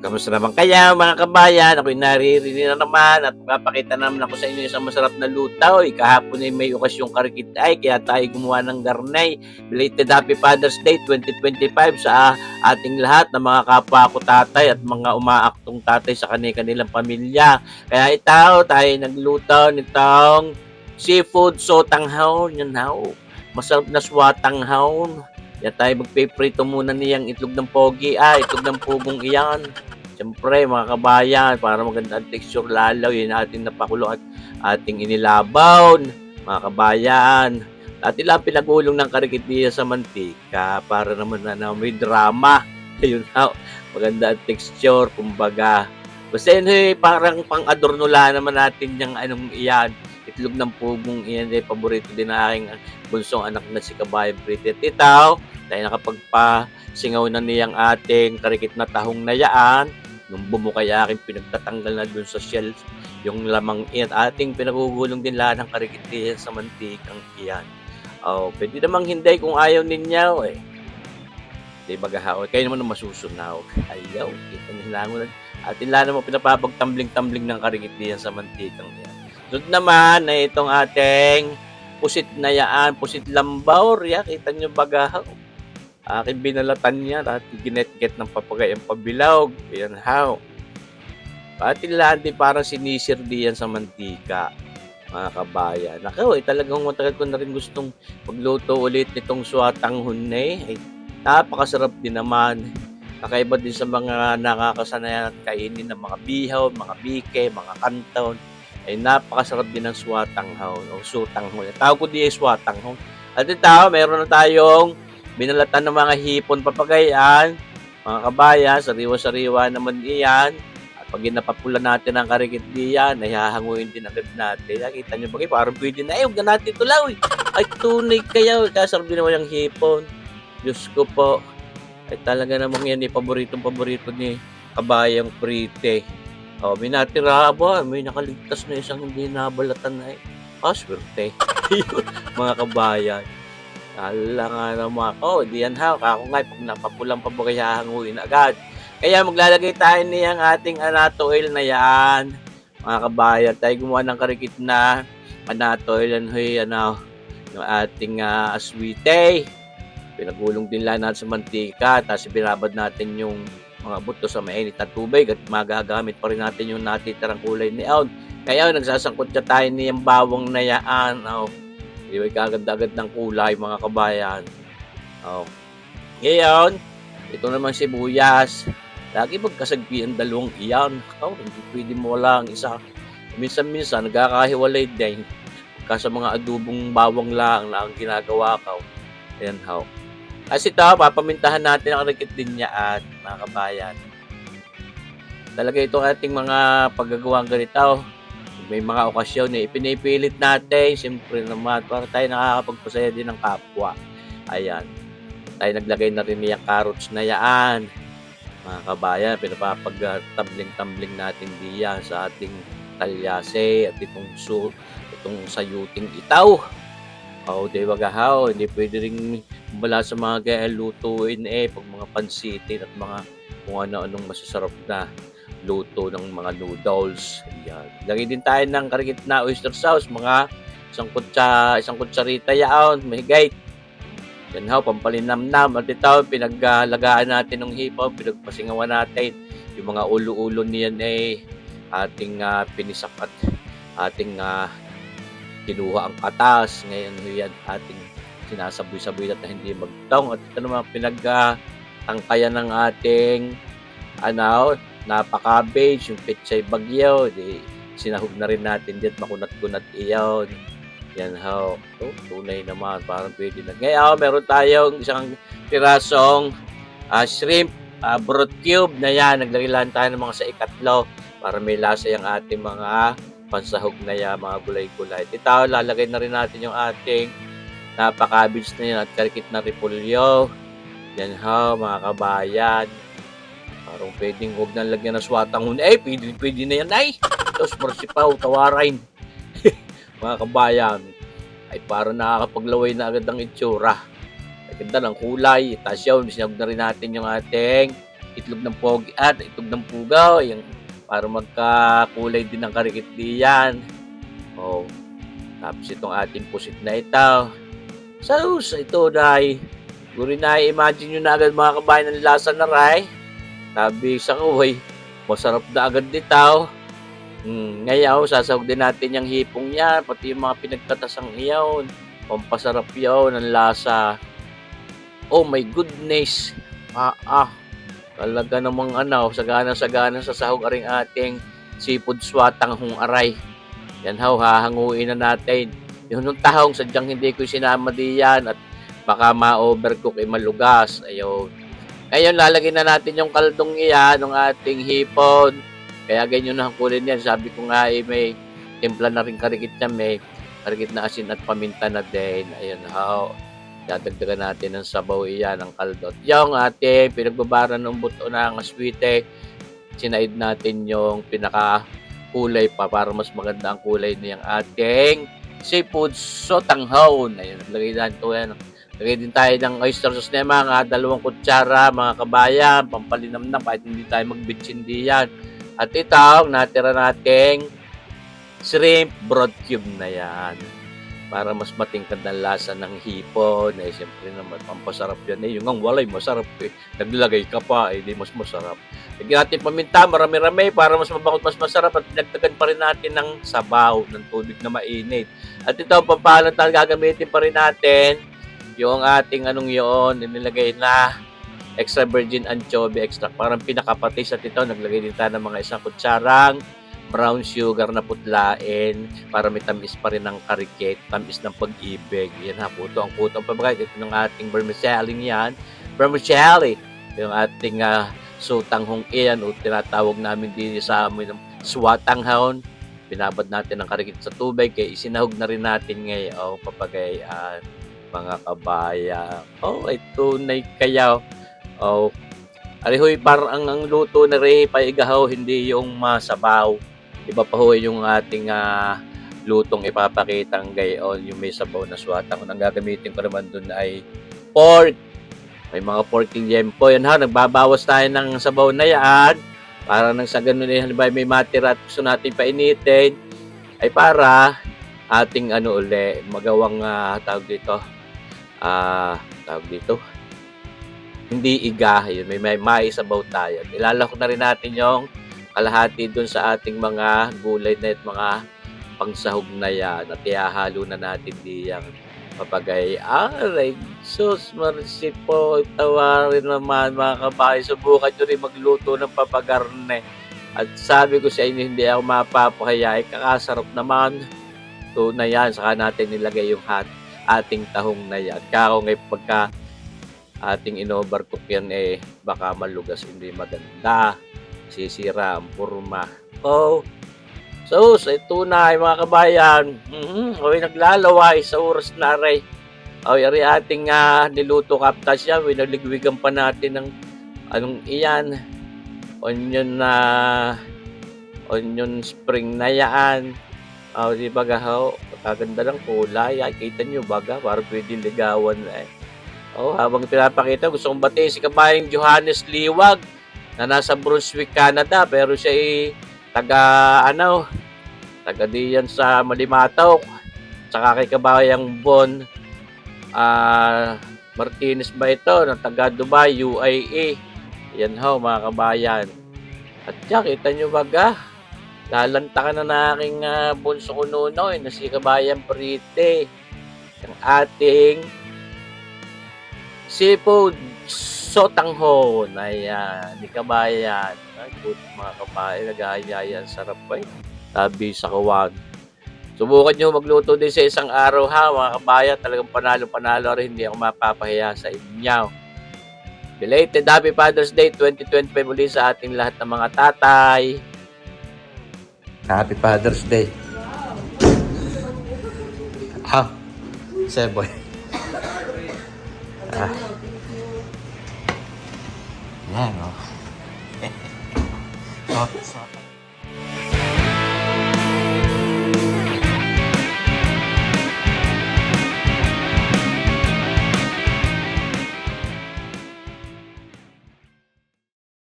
Kamusta naman kayo mga kabayan? Ako'y naririnig na naman at papakita naman ako sa inyo isang masarap na lutaw. Kahapon ay may okasyong karikitay kaya tayo gumawa ng garnay. Belated Happy Father's Day 2025 sa ating lahat ng mga kapwa ko tatay at mga umaaktong tatay sa kanilang pamilya. Kaya tayo naglutaw nitong seafood sotanghaw. Yan haw. Masarap na swatanghaw. Kaya tayo magpiprito muna niyang itlog ng pogi. Itlog ng pugong iyan. Siyempre, mga kabayan, para maganda ang texture lalaw, yun ating napakulo at ating inilabaw, mga kabayan. Dati lang pinagulong ng karikitiya sa mantika para naman na may drama. Yun na, maganda ang texture, kumbaga. Basta yun, parang pang-adorno lang naman natin yung anong iyan. Itlog ng pugong iyan, paborito din na aking bunsong anak na si Kabayan Pretty. Titaw, tayo nakapagpasingaw na niyang ating karikit na tahong na yaan. Nung bumukay aking pinagtatanggal na dun sa shells, yung lamang iyan, ating pinagugulong din lahat ng karikitiyan sa mantikang iyan. Pwede namang hindi kung ayaw ninyo eh. Di magahaw, kayo naman ang masusunaw. Ayaw, kita nila mo lang. Atin lang naman pinapapagtambling-tambling ng karikitiyan sa mantikang iyan. Sunod naman na itong ating pusit na yaan, pusit lambaw, kita nyo bagahaw. Aking binalatan niya at ginet-get ng papagay ang pabilog. Ayan how. Pati lahat din parang sinisir diyan sa mantika, mga kabayan. Ako, talagang matagal ko na rin gustong magluto ulit nitong swatang hunay. Napakasarap din naman. Kakaiba din sa mga nakakasanayan at kainin ng mga bihaw, mga bike, mga kanton. Napakasarap din ng swatanghaw o sutanghon. Tawag ko di ay swatanghaw. At ito, meron na tayong binalatan ng mga hipon papagayan, mga kabayan, sariwa-sariwa naman iyan. At pag napapula natin ang karikit diyan, ay hahanguin din agad natin. Nakita nyo ba kayo? Parang pwede na, huwag na natin tulaw. Ay, tunay kayo. Kasarap din naman yung hipon. Diyos ko po. Ay talaga namang yan, paborito ni Kabayang Prite. May natira ba? May nakaligtas na isang hindi nabalatan na swerte. Mga kabayan. Kala nga naman ako, di yan ha. Ako nga, pag napapulang pa ba kaya hanguin agad. Kaya maglalagay tayo niyang ating anato oil na yan. Mga kabayan, tayo gumawa ng karikit na anato oil. Yung ating aswite. Pinagulong din lang natin sa mantika. Tapos binabad natin yung mga buto sa mainit na tubig. At magagamit pa rin natin yung natitirang kulay ni Aon. Kaya nagsasangkot siya tayo niyang bawang na yan. May kaganda-agad ng kulay, mga kabayan. Ngayon, ito naman sibuyas. Lagi magkasagpi ang dalawang iyan. Hindi pwede mo wala ang isa. Minsan-minsan, nagkakahiwalay din. Kasi mga adubong bawang lang na ang ginagawa ko. Ayan, Kasi ito, papamintahan natin ang rikit din niya at mga kabayan. Talaga itong ating mga paggagawang ganito. May mga okasyon ipinipilit natin, siyempre naman, para tayo nakakapagpasaya din ng kapwa. Ayan. Tayo naglagay na rin niyang carrots na yaan. Mga kabayan, pinapapagtambling-tambling natin diyan sa ating kalyase at itong sayuting itaw. Di ba gahaw, hindi pwede rin mula sa mga kaya lutuin pag mga pansitin at mga kung ano-anong masasarap na luto ng mga noodles. Ayan. Lagay din tayo ng karikit na oyster sauce, mga isang kutsarita yaon, mahigait. Yan pampalinamnam. At ito, pinaglagahan natin ng hipaw, pinagpasingawan natin. Yung mga ulo-ulo niyan ating pinisak at ating kinuha ang katas. Ngayon yan ating sinasaboy-saboy na hindi magtong. At ito naman pinagtangkayan ng ating napaka-cabbage, yung pechay bagyo, sinahog na rin natin dito, makunat-kunat iyon. Yan tunay naman, parang pwede na. Ngayon, meron tayong isang pirasong shrimp, broth cube na yan. Naglagay lang tayo ng mga sa ikatlo para may lasa yung ating mga pansahog na yan, mga gulay-gulay. Ito, lalagay na rin natin yung ating napaka-cabbage na yan at karikit na repolyo. Yan mga kabayan. Parang pwedeng huwag na lagyan ng swatang hunay. Pwede na yan Tapos marsipaw, tawarin. Mga kabayan. Parang nakakapaglaway na agad ang itsura. Ganda ng kulay. Tapos yun, sinag na rin natin yung ating itlog ng pogi at itlog ng pugaw, yung para magkakulay din ng karikit diyan. Oh, tapos itong ating pusit na ito. Sa ito dahil siguro na-imagine nyo na agad mga kabayan ng lasa na ray. Sabi sa kaway, masarap na agad dito. Ngayon, sasahog din natin yung hipong yan, pati yung mga pinagtatasang iyaw. Pampasarap yun ng lasa. Oh my goodness. Talaga namang sagana-sagana sa sahog aring ating seafood swatang hong aray. Yan hahanguin na natin. Yung tahong sadyang hindi ko sinama diyan at baka ma-overcook malugas. Ayun. Ngayon, lalagyan na natin yung kaldong iyan ng ating hipon. Kaya ganyan na ang kulin yan. Sabi ko nga may timpla na rin karikit niya. May karikit na asin at paminta na din. Ayun dadagdagan natin ng sabaw iyan, ng kaldo. At yung ating pinagbabara ng buto ng aswite, sinaid natin yung pinaka-kulay pa para mas maganda ang kulay niyang ating seafood sotanghon. Ayun, lagay din tayo ng oyster sauce na mga 2 kutsara, mga kabayan, pampalinamnam, kahit hindi tayo magbitsin diyan. At ito, natira nating shrimp broth cube na yan. Para mas matingkad ang lasa ng hipon. Siyempre naman, pampasarap yan. Yung ang walay, masarap naglagay ka pa, di mas masarap. Lagyan natin paminta, marami-rami, para mas mabangot, mas masarap. At pinagtagan pa rin natin ng sabaw, ng tubig na mainit. At ito, pampahalan tayo, gagamitin pa rin natin yung ating nilagay na extra virgin anchovy extract. Parang pinakapatis. At ito, naglagay din tayo ng mga 1 kutsarang brown sugar na putlain para may tamis pa rin ng karikit, tamis ng pag-ibig. Yan puto ang pabagay. Ito ng ating vermicelli yan. Vermicelli, yung ating sutanghong iyan o tinatawag namin din sa amin ng swatanghon. Binabad natin ang karikit sa tubig kaya isinahog na rin natin ngayon papagayan, mga kabaya. Ay tunay kayaw. Arihoy parang ang luto na rin paigahaw, hindi yung masabaw. Iba pa ho yung ating lutong ipapakitang gayon, yung may sabaw na swatang. Ang gagamitin ko naman dun ay pork. May mga pork liempo. Yan nagbabawas tayo ng sabaw na yan. Para nang sa ganun halimbawa may matira at gusto natin painitin, ay para ating magawang tawag dito, hindi iga. Yun, may maisabaw tayo. Ilalako na rin natin yung kalahati dun sa ating mga gulay na at mga pangsahog na yan. At ihahalo na natin diyang papagay. Aray, sus, marisi po. Tawarin naman mga kabahay. Subukan nyo rin magluto ng papagarne. At sabi ko sa inyo, hindi ako mapapahaya. Kakasarap naman. Ito na yan. Saka natin nilagay yung ating tahong na yan. Kaya kung pagka ating inovercook yan baka malugas, hindi maganda, sisira ang purma. So ito na mga kabayan. Naglalaway sa oras na aray. Yari ating niluto kaptas yan. Winaligwigan pa natin ng iyan, onion spring na yan. Di ba kaganda ng kulay. Kita nyo baga, parang pwede ligawan habang pinapakita, gusto kong batiin si kabayang Johannes Liwag na nasa Brunswick, Canada, pero siya taga diyan sa Malimatawk. Saka kay kabayang Bon Martinez ba ito, na taga Dubai, UAE. Yan mga kabayan. At kita nyo baga, lalantakan na aking bunso ko nunoy na si kabayang Prite. Ang ating seafood sotanghon. Ayan, di kabayan. Mga kabayan, nag-aayayan. Sarap pa Sabi sa kawan. Subukan nyo magluto din sa isang araw mga kabayan. Talagang panalo-panalo rin. Hindi ako mapapahiya sa inyo. Belated Happy Father's Day 2025 muli sa ating lahat ng mga tatay. Happy Father's Day. Seboy. Yan,